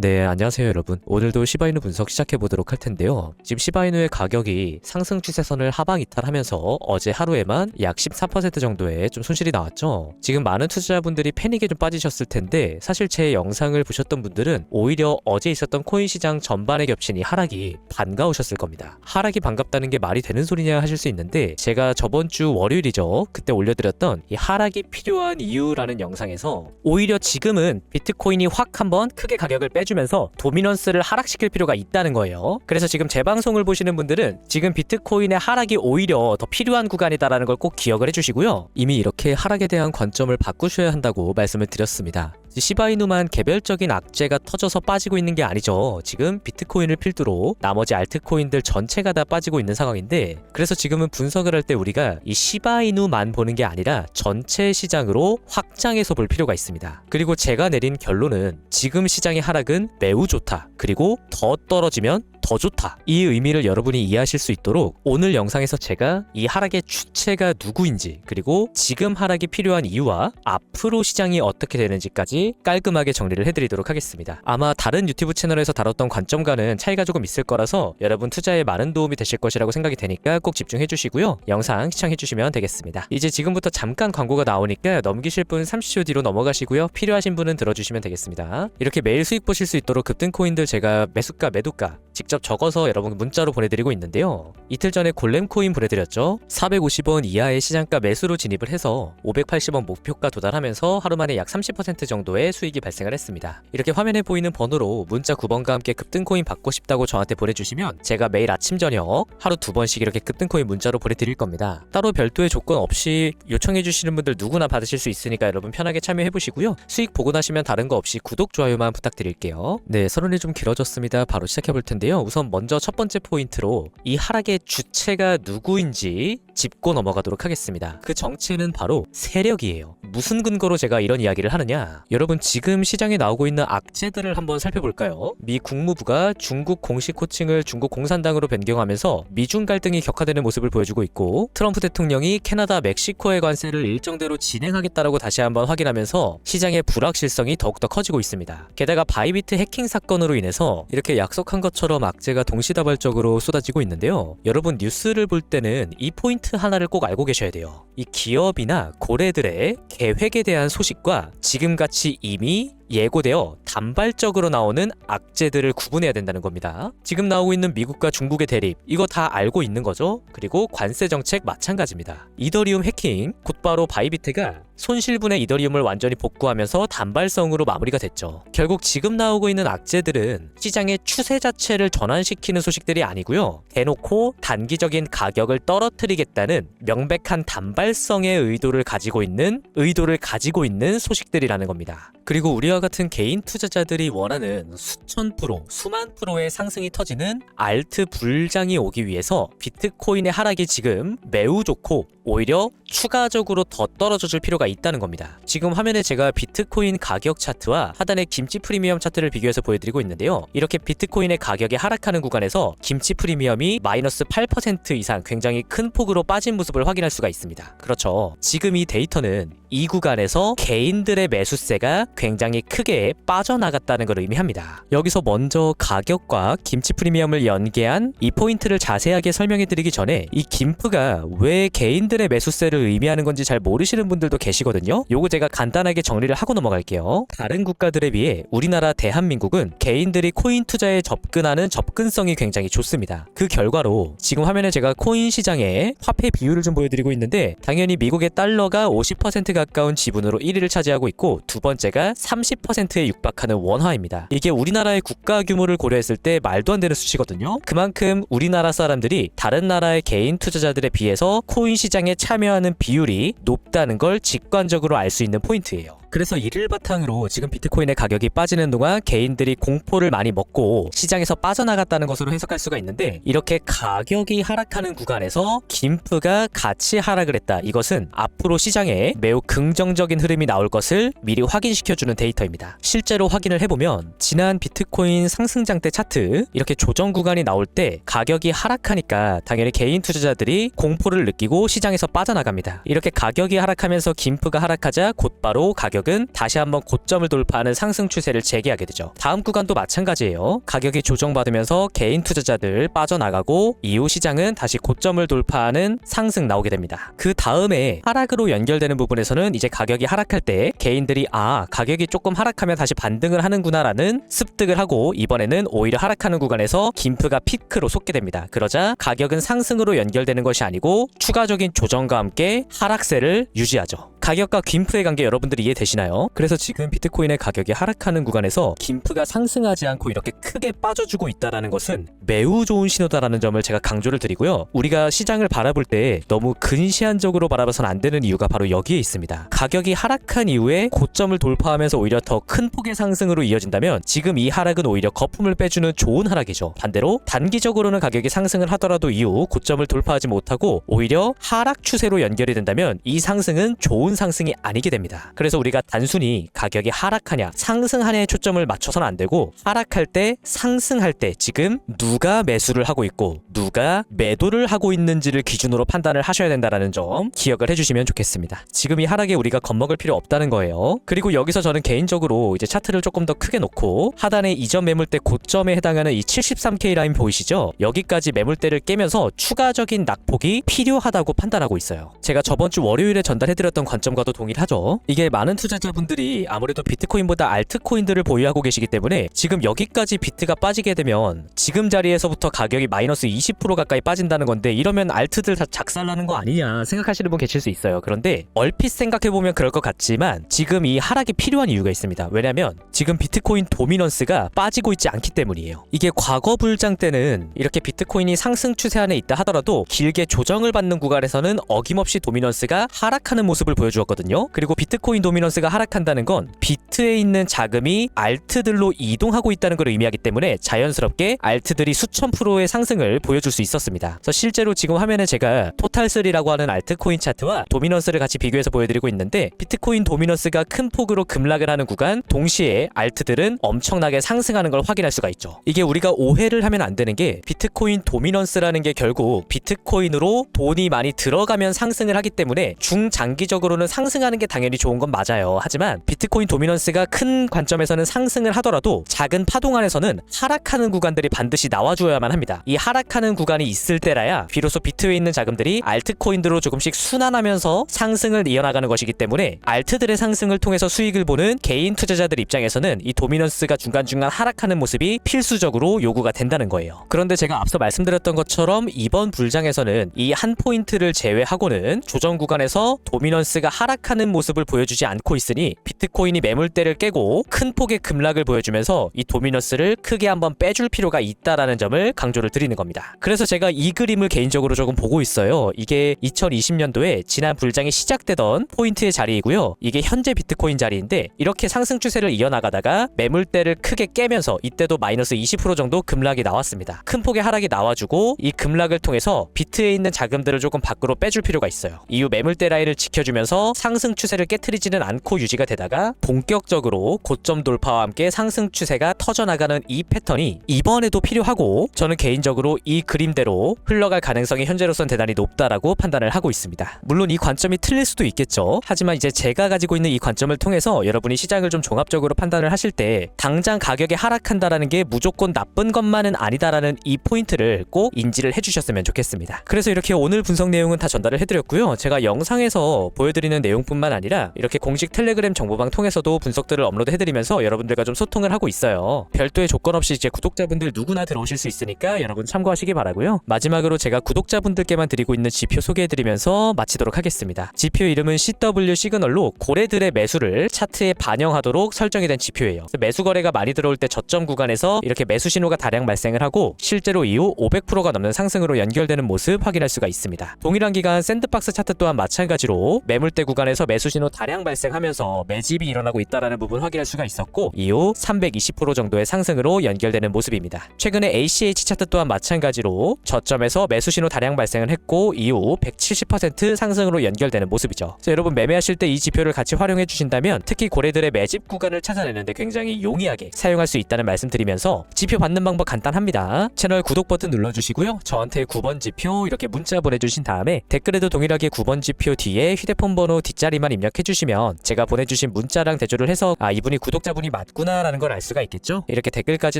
네, 안녕하세요 여러분. 오늘도 시바이누 분석 시작해보도록 할 텐데요. 지금 시바이누의 가격이 상승 추세선을 하방 이탈하면서 어제 하루에만 약 14% 정도의 좀 손실이 나왔죠. 지금 많은 투자자분들이 패닉에 좀 빠지셨을 텐데 사실 제 영상을 보셨던 분들은 오히려 어제 있었던 코인 시장 전반에 겹친 이 하락이 반가우셨을 겁니다. 하락이 반갑다는 게 말이 되는 소리냐 하실 수 있는데, 제가 저번 주 월요일이죠, 그때 올려드렸던 이 하락이 필요한 이유라는 영상에서 오히려 지금은 비트코인이 확 한번 크게 가격을 빼주면서 도미넌스를 하락시킬 필요가 있다는 거예요. 그래서 지금 제 방송을 보시는 분들은 지금 비트코인의 하락이 오히려 더 필요한 구간이다라는 걸 꼭 기억을 해주시고요. 이미 이렇게 하락에 대한 관점을 바꾸셔야 한다고 말씀을 드렸습니다. 시바이누만 개별적인 악재가 터져서 빠지고 있는 게 아니죠. 지금 비트코인을 필두로 나머지 알트코인들 전체가 다 빠지고 있는 상황인데, 그래서 지금은 분석을 할 때 우리가 이 시바이누만 보는 게 아니라 전체 시장으로 확장해서 볼 필요가 있습니다. 그리고 제가 내린 결론은 지금 시장의 하락은 매우 좋다, 그리고 더 떨어지면 더 좋다, 이 의미를 여러분이 이해하실 수 있도록 오늘 영상에서 제가 이 하락의 주체가 누구인지, 그리고 지금 하락이 필요한 이유와 앞으로 시장이 어떻게 되는지까지 깔끔하게 정리를 해드리도록 하겠습니다. 아마 다른 유튜브 채널에서 다뤘던 관점과는 차이가 조금 있을 거라서 여러분 투자에 많은 도움이 되실 것이라고 생각이 되니까 꼭 집중해 주시고요. 영상 시청해 주시면 되겠습니다. 이제 지금부터 잠깐 광고가 나오니까 넘기실 분 30초 뒤로 넘어가시고요. 필요하신 분은 들어주시면 되겠습니다. 이렇게 매일 수익 보실 수 있도록 급등코인들 제가 매수가 매도가 직접 적어서 여러분 문자로 보내드리고 있는데요. 이틀 전에 골렘코인 보내드렸죠. 450원 이하의 시장가 매수로 진입을 해서 580원 목표가 도달하면서 하루 만에 약 30% 정도의 수익이 발생을 했습니다. 이렇게 화면에 보이는 번호로 문자 9번과 함께 급등코인 받고 싶다고 저한테 보내주시면 제가 매일 아침 저녁 하루 2번씩 이렇게 급등코인 문자로 보내드릴 겁니다. 따로 별도의 조건 없이 요청해주시는 분들 누구나 받으실 수 있으니까 여러분 편하게 참여해보시고요. 수익 보고 나시면 다른 거 없이 구독, 좋아요만 부탁드릴게요. 네, 서론이 좀 길어졌습니다. 바로 시작해볼 텐데요. 우선 먼저 첫 번째 포인트로 이 하락의 주체가 누구인지 짚고 넘어가도록 하겠습니다. 그 정체는 바로 세력이에요. 무슨 근거로 제가 이런 이야기를 하느냐, 여러분 지금 시장에 나오고 있는 악재들을 한번 살펴볼까요? 미 국무부가 중국 공식 호칭을 중국 공산당으로 변경하면서 미중 갈등이 격화되는 모습을 보여주고 있고, 트럼프 대통령이 캐나다, 멕시코의 관세를 일정대로 진행하겠다라고 다시 한번 확인하면서 시장의 불확실성이 더욱더 커지고 있습니다. 게다가 바이비트 해킹 사건으로 인해서 이렇게 약속한 것처럼 악재가 동시다발적으로 쏟아지고 있는데요. 여러분 뉴스를 볼 때는 이 포인트 하나를 꼭 알고 계셔야 돼요. 이 기업이나 고래들의 계획에 대한 소식과 지금같이 이미 예고되어 단발적으로 나오는 악재들을 구분해야 된다는 겁니다. 지금 나오고 있는 미국과 중국의 대립, 이거 다 알고 있는 거죠. 그리고 관세 정책 마찬가지입니다. 이더리움 해킹, 곧바로 바이비트가 손실분의 이더리움을 완전히 복구하면서 단발성으로 마무리가 됐죠. 결국 지금 나오고 있는 악재들은 시장의 추세 자체를 전환시키는 소식들이 아니고요, 대놓고 단기적인 가격을 떨어뜨리겠다는 명백한 단발성의 의도를 가지고 있는 소식들이라는 겁니다. 그리고 우리와 같은 개인 투자자들이 원하는 수천 프로, 수만 프로의 상승이 터지는 알트 불장이 오기 위해서 비트코인의 하락이 지금 매우 좋고 오히려 추가적으로 더 떨어져 줄 필요가 있다는 겁니다. 지금 화면에 제가 비트코인 가격 차트와 하단의 김치 프리미엄 차트를 비교해서 보여드리고 있는데요. 이렇게 비트코인의 가격이 하락하는 구간에서 김치 프리미엄이 마이너스 8% 이상 굉장히 큰 폭으로 빠진 모습을 확인할 수가 있습니다. 그렇죠. 지금 이 데이터는 이 구간에서 개인들의 매수세가 굉장히 크게 빠져나갔다는 걸 의미합니다. 여기서 먼저 가격과 김치 프리미엄을 연계한 이 포인트를 자세하게 설명해 드리기 전에, 이 김프가 왜 개인들의 매수세를 의미하는 건지 잘 모르시는 분들도 계시거든요. 요거 제가 간단하게 정리를 하고 넘어갈게요. 다른 국가들에 비해 우리나라 대한민국은 개인들이 코인 투자에 접근하는 접근성이 굉장히 좋습니다. 그 결과로 지금 화면에 제가 코인 시장의 화폐 비율을 좀 보여드리고 있는데, 당연히 미국의 달러가 50% 가까운 지분으로 1위를 차지하고 있고, 두 번째가 30%에 육박하는 원화입니다. 이게 우리나라의 국가 규모를 고려했을 때 말도 안 되는 수치거든요. 그만큼 우리나라 사람들이 다른 나라의 개인 투자자들에 비해서 코인 시장에 참여하는 비율이 높다는 걸 직관적으로 알 수 있는 포인트예요. 그래서 이를 바탕으로 지금 비트코인의 가격이 빠지는 동안 개인들이 공포를 많이 먹고 시장에서 빠져나갔다는 것으로 해석할 수가 있는데, 이렇게 가격이 하락하는 구간에서 김프가 같이 하락을 했다, 이것은 앞으로 시장에 매우 긍정적인 흐름이 나올 것을 미리 확인시켜주는 데이터입니다. 실제로 확인을 해보면 지난 비트코인 상승장대 차트, 이렇게 조정 구간이 나올 때 가격이 하락하니까 당연히 개인 투자자들이 공포를 느끼고 시장에서 빠져나갑니다. 이렇게 가격이 하락하면서 김프가 하락하자 곧바로 가격이 가격은 다시 한번 고점을 돌파하는 상승 추세를 재개하게 되죠. 다음 구간도 마찬가지예요. 가격이 조정받으면서 개인 투자자들 빠져나가고 이후 시장은 다시 고점을 돌파하는 상승 나오게 됩니다. 그 다음에 하락으로 연결되는 부분에서는 이제 가격이 하락할 때 개인들이 가격이 조금 하락하면 다시 반등을 하는구나 라는 습득을 하고 이번에는 오히려 하락하는 구간에서 김프가 피크로 솟게 됩니다. 그러자 가격은 상승으로 연결되는 것이 아니고 추가적인 조정과 함께 하락세를 유지하죠. 가격과 김프의 관계 여러분들이 이해되시나요? 그래서 지금 비트코인의 가격이 하락하는 구간에서 김프가 상승하지 않고 이렇게 크게 빠져주고 있다는 것은 매우 좋은 신호다라는 점을 제가 강조를 드리고요. 우리가 시장을 바라볼 때 너무 근시안적으로 바라봐서는 안 되는 이유가 바로 여기에 있습니다. 가격이 하락한 이후에 고점을 돌파하면서 오히려 더 큰 폭의 상승으로 이어진다면 지금 이 하락은 오히려 거품을 빼주는 좋은 하락이죠. 반대로 단기적으로는 가격이 상승을 하더라도 이후 고점을 돌파하지 못하고 오히려 하락 추세로 연결이 된다면 이 상승은 좋은 상승이 아니게 됩니다. 그래서 우리가 단순히 가격이 하락하냐 상승하냐에 초점을 맞춰서는 안 되고 하락할 때 상승할 때 지금 누가 매수를 하고 있고 누가 매도를 하고 있는지를 기준으로 판단을 하셔야 된다는 점 기억을 해주시면 좋겠습니다. 지금 이 하락에 우리가 겁먹을 필요 없다는 거예요. 그리고 여기서 저는 개인적으로 이제 차트를 조금 더 크게 놓고 하단에 이전 매물대 고점에 해당하는 이 73K 라인 보이시죠? 여기까지 매물대를 깨면서 추가적인 낙폭이 필요하다고 판단하고 있어요. 제가 저번 주 월요일에 전달해드렸던 관점과도 동일하죠. 이게 많은 투자자분들이 아무래도 비트코인보다 알트코인들을 보유하고 계시기 때문에 지금 여기까지 비트가 빠지게 되면 지금 자리에서부터 가격이 마이너스 20% 가까이 빠진다는 건데 이러면 알트들 다 작살나는 거 아니냐 생각하시는 분 계실 수 있어요. 그런데 얼핏 생각해보면 그럴 것 같지만 지금 이 하락이 필요한 이유가 있습니다. 왜냐면 지금 비트코인 도미넌스가 빠지고 있지 않기 때문이에요. 이게 과거 불장 때는 이렇게 비트코인이 상승 추세 안에 있다 하더라도 길게 조정을 받는 구간에서는 어김없이 도미넌스가 하락하는 모습을 보여주었거든요. 그리고 비트코인 도미넌스가 하락한다는 건 비트에 있는 자금이 알트들로 이동하고 있다는 걸 의미하기 때문에 자연스럽게 알트들이 수천 프로의 상승을 보여줄 수 있었습니다. 그래서 실제로 지금 화면에 제가 토탈3라고 하는 알트코인 차트와 도미넌스를 같이 비교해서 보여드리고 있는데 비트코인 도미넌스가 큰 폭으로 급락을 하는 구간 동시에 알트들은 엄청나게 상승하는 걸 확인할 수가 있죠. 이게 우리가 오해를 하면 안 되는 게 비트코인 도미넌스라는 게 결국 비트코인으로 돈이 많이 들어가면 상승을 하기 때문에 중장기적으로는 상승하는 게 당연히 좋은 건 맞아요. 하지만 비트코인 도미넌스가 큰 관점에서는 상승을 하더라도 작은 파동 안에서는 하락하는 구간들이 반드시 나와줘야만 합니다. 이 하락하는 구간이 있을 때라야 비로소 비트에 있는 자금들이 알트코인들로 조금씩 순환하면서 상승을 이어나가는 것이기 때문에 알트들의 상승을 통해서 수익을 보는 개인 투자자들 입장에서는 이 도미넌스가 중간중간 하락하는 모습이 필수적으로 요구가 된다는 거예요. 그런데 제가 앞서 말씀드렸던 것처럼 이번 불장에서는 이 한 포인트를 제외하고는 조정 구간에서 도미넌스가 하락하는 모습을 보여주지 않고 있으니 비트코인이 매물대를 깨고 큰 폭의 급락을 보여주면서 이 도미넌스를 크게 한번 빼줄 필요가 있다라는 점을 강조를 드리는 겁니다. 그래서 제가 이 그림을 개인적으로 조금 보고 있어요. 이게 2020년도에 지난 불장이 시작되던 포인트의 자리이고요. 이게 현재 비트코인 자리인데 이렇게 상승 추세를 이어나가다가 매물대를 크게 깨면서 이때도 마이너스 20% 정도 급락이 나왔습니다. 큰 폭의 하락이 나와주고 이 급락을 통해서 비트에 있는 자금들을 조금 밖으로 빼줄 필요가 있어요. 이후 매물대 라인을 지켜주면서 상승 추세를 깨트리지는 않고 유지가 되다가 본격적으로 고점 돌파와 함께 상승 추세가 터져나가는 이 패턴이 이번에도 필요하고 저는 개인적으로 이 그림대로 흘러갈 가능성이 현재로선 대단히 높다라고 판단을 하고 있습니다. 물론 이 관점이 틀릴 수도 있겠죠. 하지만 이제 제가 가지고 있는 이 관점을 통해서 여러분이 시장을 좀 종합적으로 판단을 하실 때 당장 가격이 하락한다라는 게 무조건 나쁜 것만은 아니다라는 이 포인트를 꼭 인지를 해주셨으면 좋겠습니다. 그래서 이렇게 오늘 분석 내용은 다 전달을 해드렸고요. 제가 영상에서 보여드리는 내용뿐만 아니라 이렇게 공식 텔레그램 정보방 통해서도 분석들을 업로드 해드리면서 여러분들과 좀 소통을 하고 있어요. 별도의 조건 없이 이제 구독자분들 누구나 들어오실 수 있으니까 여러분 참고하시기 바라고요. 마지막으로 제가 구독자분들께만 드리고 있는 지표 소개해드리면서 마치도록 하겠습니다. 지표 이름은 CW 시그널로 고래들의 매수를 차트에 반영하도록 설정이 된 지표예요. 매수 거래가 많이 들어올 때 저점 구간에서 이렇게 매수 신호가 다량 발생을 하고 실제로 이후 500%가 넘는 상승으로 연결되는 모습 확인할 수가 있습니다. 동일한 기간 샌드박스 차트 또한 마찬가지로 매물대 구간에서 매수 신호 다량 발생하면서 매집이 일어나고 있다는 부분 확인할 수가 있었고 이후 320% 정도의 상승으로 연결되는 모습입니다. 최근에 ACH 차트 또한 마찬가지로 저점에서 매수 신호 다량 발생을 했고 이후 170% 상승으로 연결되는 모습이죠. 여러분 매매하실 때 이 지표를 같이 활용해 주신다면 특히 고래들의 매집 구간을 찾아내는데 굉장히 용이하게 사용할 수 있다는 말씀 드리면서 지표 받는 방법 간단합니다. 채널 구독 버튼 눌러주시고요. 저한테 9번 지표 이렇게 문자 보내주신 다음에 댓글에도 동일하게 9번 지표 뒤에 휴대폰 번호 뒷자리만 입력해 주시면 제가 보내주신 문자랑 대조를 해서 이분이 구독자분이 맞구나 라는 걸 알 수가 있겠죠. 이렇게 댓글까지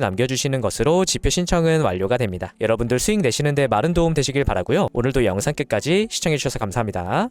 남겨주시는 것으로 지표 신청은 완료가 됩니다. 여러분들 수익 내시는데 많은 도움 되시길 바라고요. 오늘도 영상 끝까지 시청해주셔서 감사합니다.